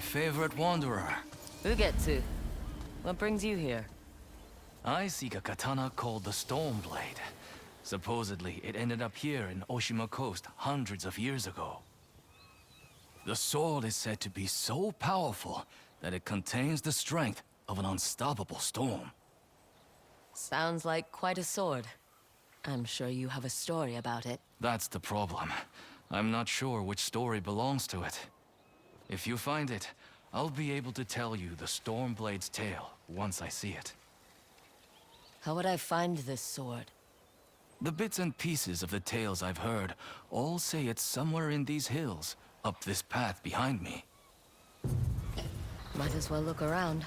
favorite wanderer. YŌTEI, what brings you here? I seek a katana called the Stormblade. Supposedly, it ended up here in Tsushima coast hundreds of years ago. The sword is said to be so powerful that it contains the strength of an unstoppable storm. Sounds like quite a sword. I'm sure you have a story about it. That's the problem. I'm not sure which story belongs to it. If you find it, I'll be able to tell you the Stormblade's tale once I see it. How would I find this sword? The bits and pieces of the tales I've heard all say it's somewhere in these hills, up this path behind me. Might as well look around.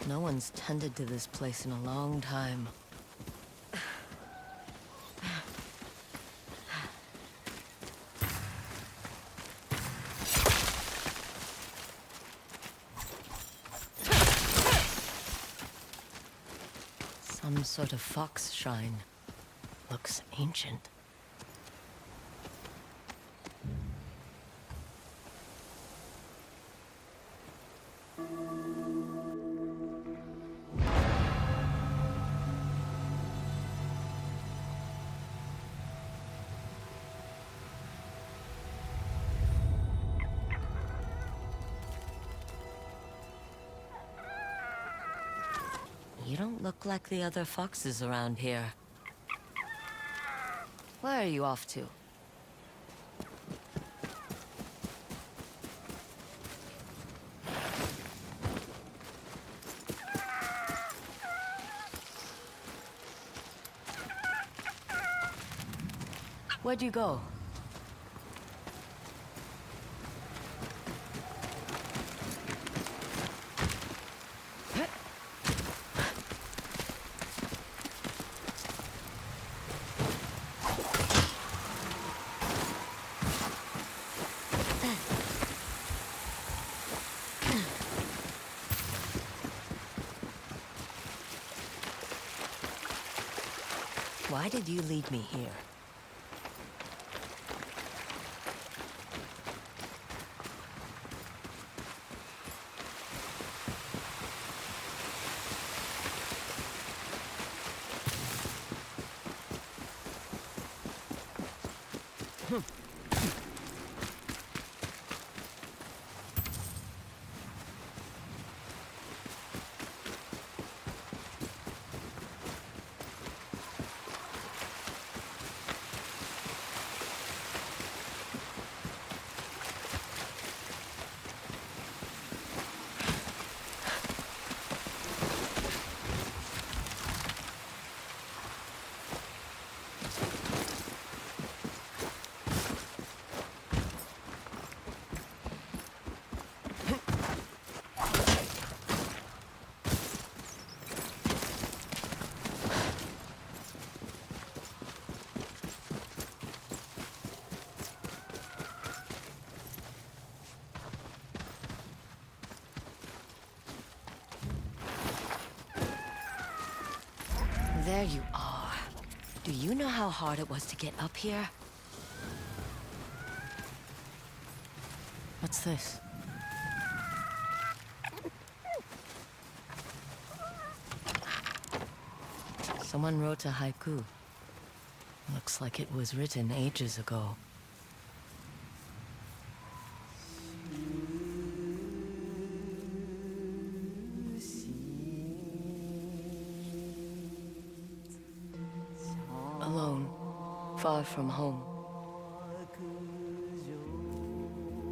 No one's tended to this place in a long time. Some sort of fox shrine. Looks ancient. You don't look like the other foxes around here. Where are you off to? Where'd you go? Why did you lead me here? There you are. Do you know how hard it was to get up here? What's this? Someone wrote a haiku. Looks like it was written ages ago. Alone, far from home.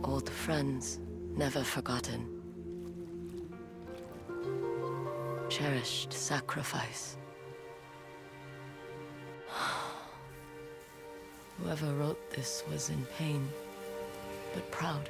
Old friends, never forgotten. Cherished sacrifice. Whoever wrote this was in pain, but proud.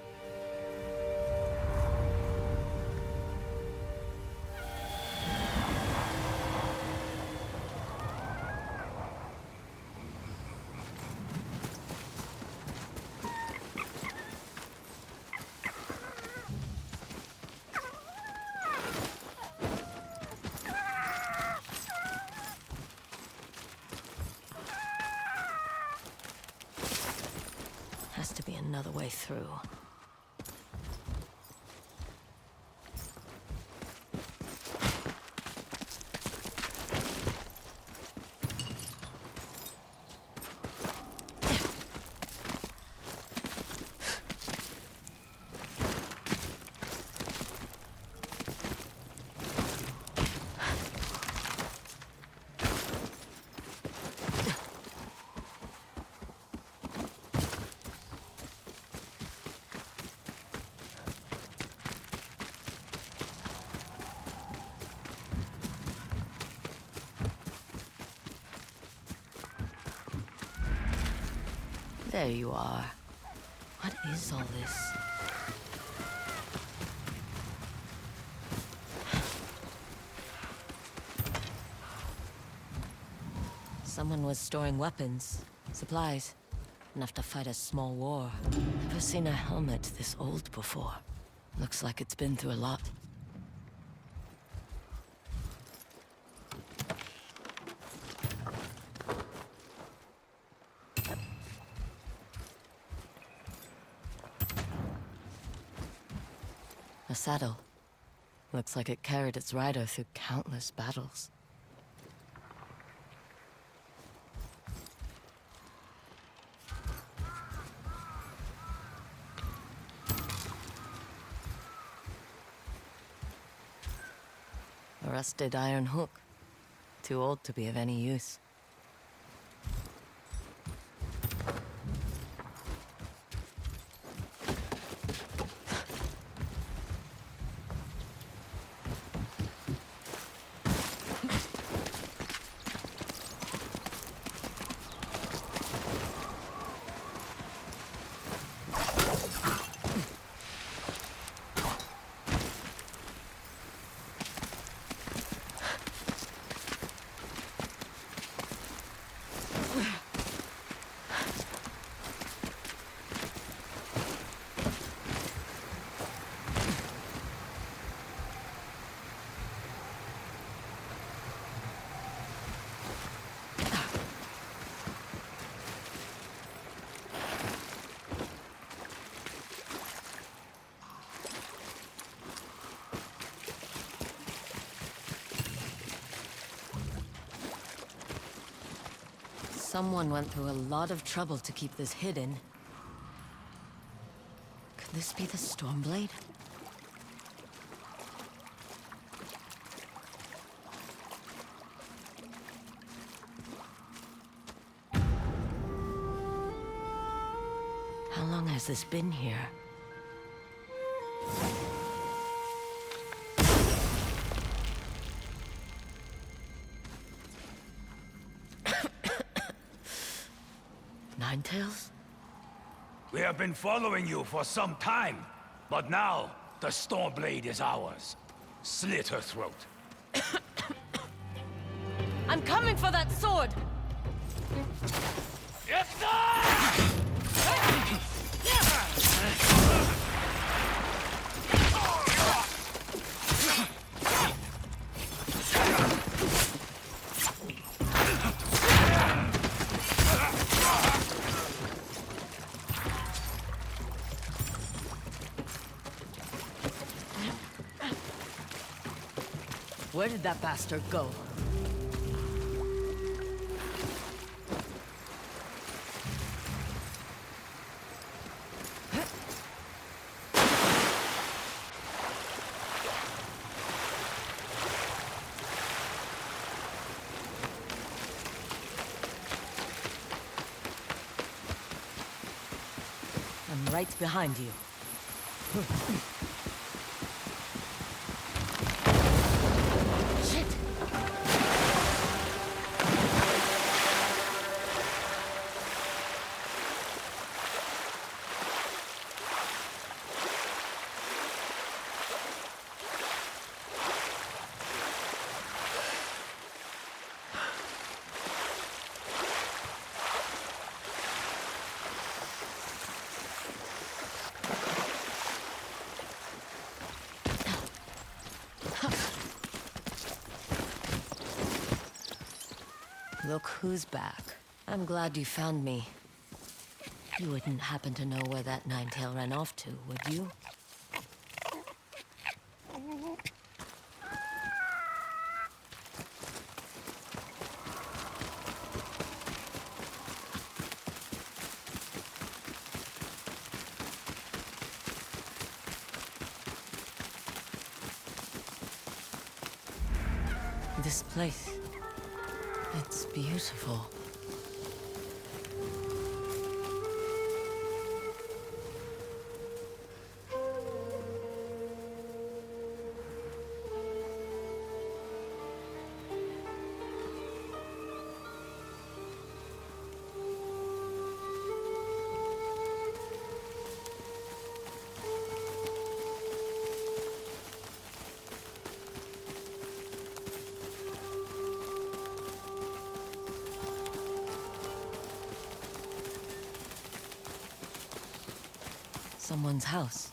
has to be another way through. There you are. What is all this? Someone was storing weapons, supplies, enough to fight a small war. Never seen a helmet this old before. Looks like it's been through a lot. A saddle. Looks like it carried its rider through countless battles. A rusted iron hook. Too old to be of any use. Someone went through a lot of trouble to keep this hidden. Could this be the Stormblade? How long has this been here? Ninetales? We have been following you for some time, but now the Stormblade is ours. Slit her throat. I'm coming for that sword! Where did that bastard go? I'm right behind you. Shit! Look who's back. I'm glad you found me. You wouldn't happen to know where that nine-tail ran off to, would you? This place, it's beautiful. Someone's house.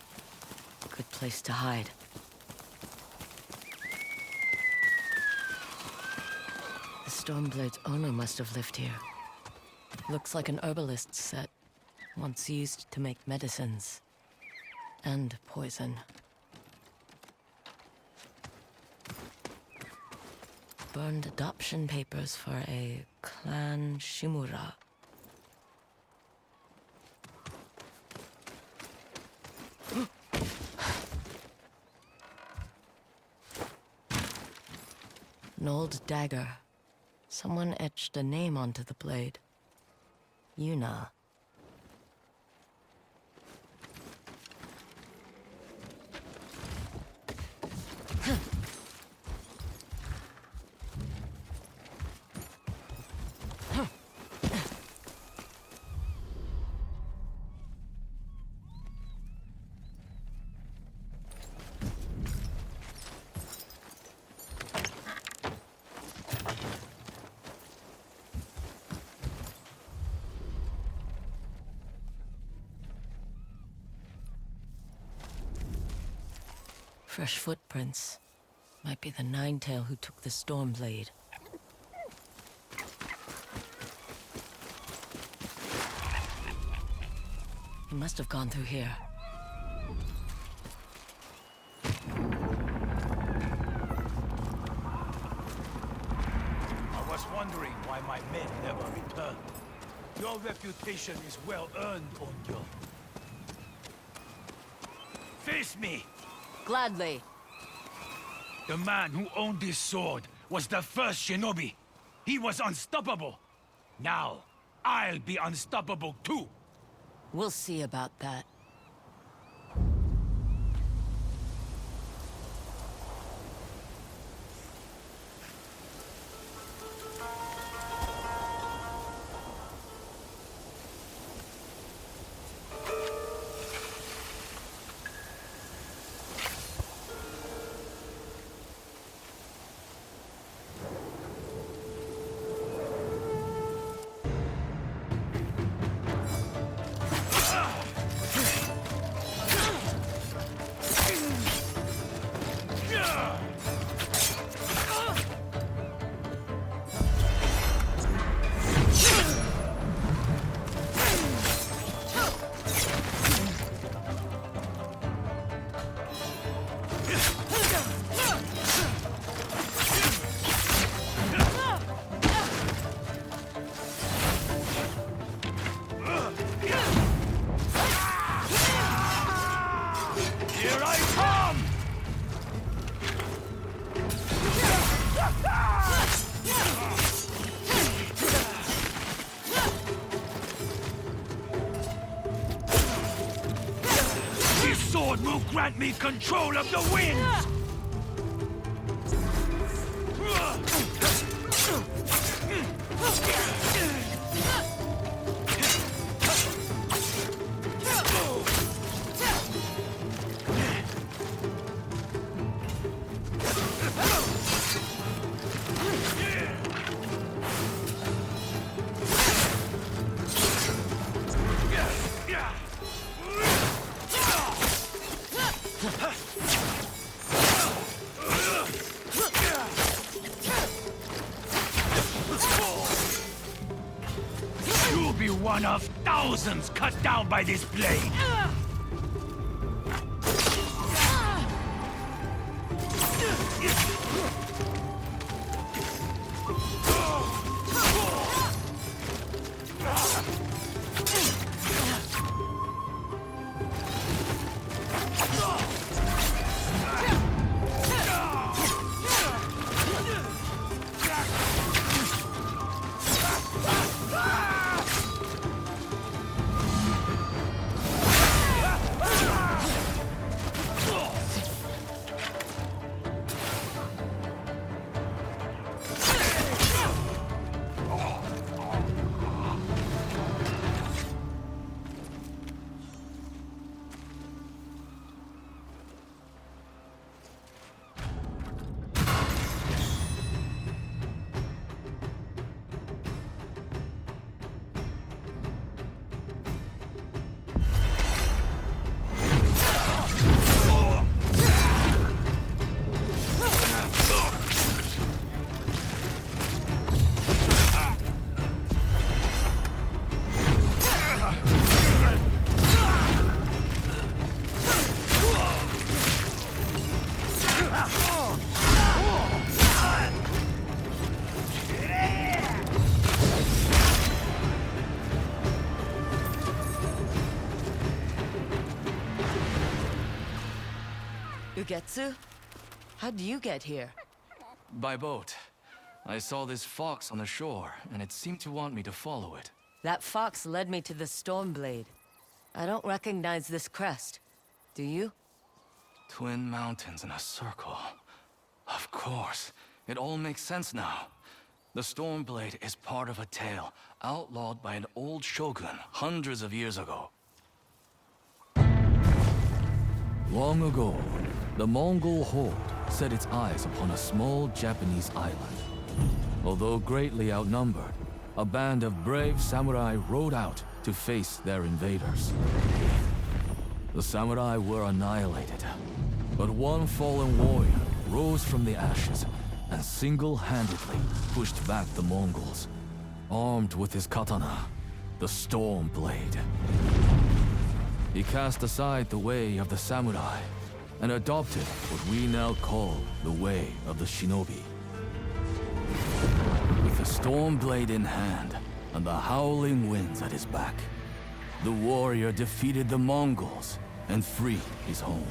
Good place to hide. The Stormblade's owner must have lived here. Looks like an herbalist's set, once used to make medicines. And poison. Burned adoption papers for a clan Shimura. An old dagger. Someone etched a name onto the blade. Yuna. Fresh footprints. Might be the Ninetail who took the Stormblade. He must have gone through here. I was wondering why my men never returned. Your reputation is well earned, Ongyo. Face me! Gladly. The man who owned this sword was the first shinobi. He was unstoppable. Now, I'll be unstoppable too. We'll see about that. Will grant me control of the winds! be one of thousands cut down by this blade. Ugetsu? How'd you get here? By boat. I saw this fox on the shore, and it seemed to want me to follow it. That fox led me to the Stormblade. I don't recognize this crest. Do you? Twin mountains in a circle. Of course. It all makes sense now. The Stormblade is part of a tale outlawed by an old shogun hundreds of years ago. Long ago, the Mongol horde set its eyes upon a small Japanese island. Although greatly outnumbered, a band of brave samurai rode out to face their invaders. The samurai were annihilated, but one fallen warrior rose from the ashes and single-handedly pushed back the Mongols, armed with his katana, the Stormblade. He cast aside the way of the samurai and adopted what we now call the way of the shinobi. With the Stormblade in hand and the howling winds at his back, the warrior defeated the Mongols and freed his home.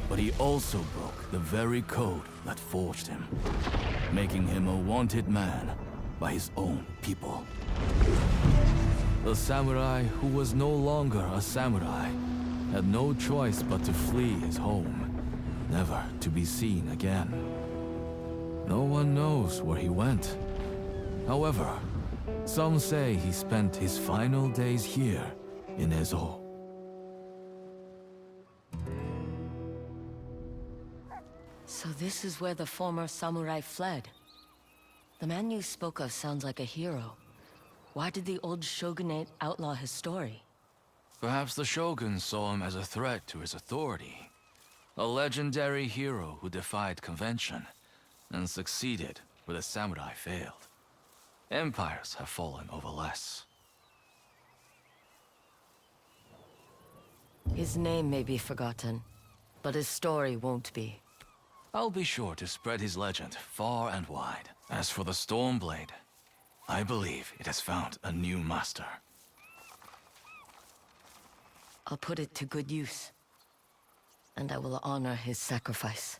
But he also broke the very code that forged him, making him a wanted man by his own people. The samurai who was no longer a samurai had no choice but to flee his home, never to be seen again. No one knows where he went. However, some say he spent his final days here in Ezo. So this is where the former samurai fled. The man you spoke of sounds like a hero. Why did the old shogunate outlaw his story? Perhaps the shogun saw him as a threat to his authority. A legendary hero who defied convention and succeeded where the samurai failed. Empires have fallen over less. His name may be forgotten, but his story won't be. I'll be sure to spread his legend far and wide. As for the Stormblade, I believe it has found a new master. I'll put it to good use. And I will honor his sacrifice.